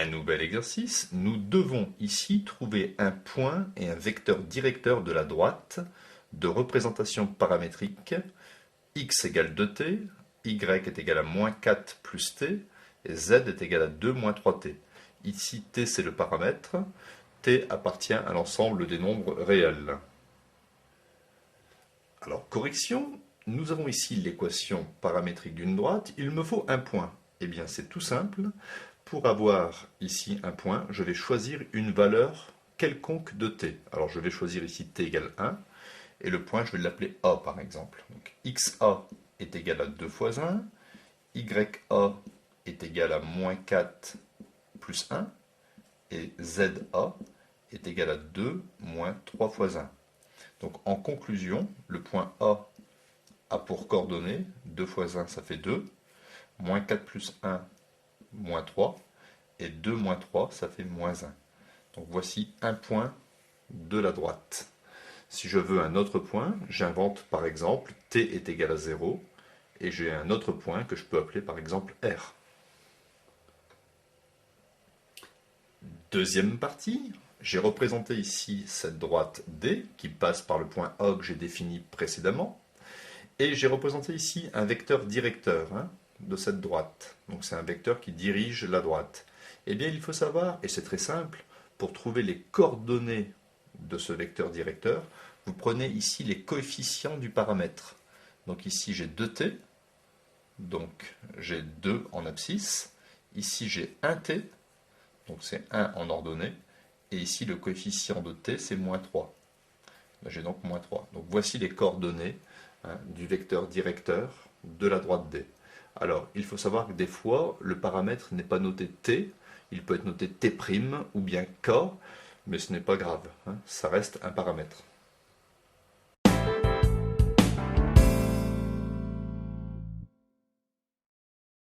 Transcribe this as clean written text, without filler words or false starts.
Un nouvel exercice, nous devons ici trouver un point et un vecteur directeur de la droite de représentation paramétrique x égale 2t, y est égal à moins 4 plus t, et z est égal à 2 moins 3t. Ici, t c'est le paramètre, t appartient à l'ensemble des nombres réels. Alors, correction, nous avons ici l'équation paramétrique d'une droite, il me faut un point. Eh bien, c'est tout simple. Pour avoir ici un point, je vais choisir une valeur quelconque de t. Alors, je vais choisir ici t égale 1, et le point, je vais l'appeler a par exemple. Donc, xa est égal à 2 fois 1, ya est égal à moins 4 plus 1, et za est égal à 2 moins 3 fois 1. Donc, en conclusion, le point a pour coordonnées 2 fois 1, ça fait 2, moins 4 plus 1, moins 3, et 2 moins 3, ça fait moins 1. Donc voici un point de la droite. Si je veux un autre point, j'invente par exemple t est égal à 0, et j'ai un autre point que je peux appeler par exemple R. Deuxième partie, j'ai représenté ici cette droite D qui passe par le point A que j'ai défini précédemment, et j'ai représenté ici un vecteur directeur de cette droite. Donc c'est un vecteur qui dirige la droite. Eh bien il faut savoir, et c'est très simple, pour trouver les coordonnées de ce vecteur directeur, vous prenez ici les coefficients du paramètre. Donc ici j'ai 2t, donc j'ai 2 en abscisse, ici j'ai 1t, donc c'est 1 en ordonnée, et ici le coefficient de t c'est moins 3. J'ai donc moins 3. Donc voici les coordonnées du vecteur directeur de la droite D. Alors, il faut savoir que des fois, le paramètre n'est pas noté t, il peut être noté t' ou bien k, mais ce n'est pas grave, ça reste un paramètre.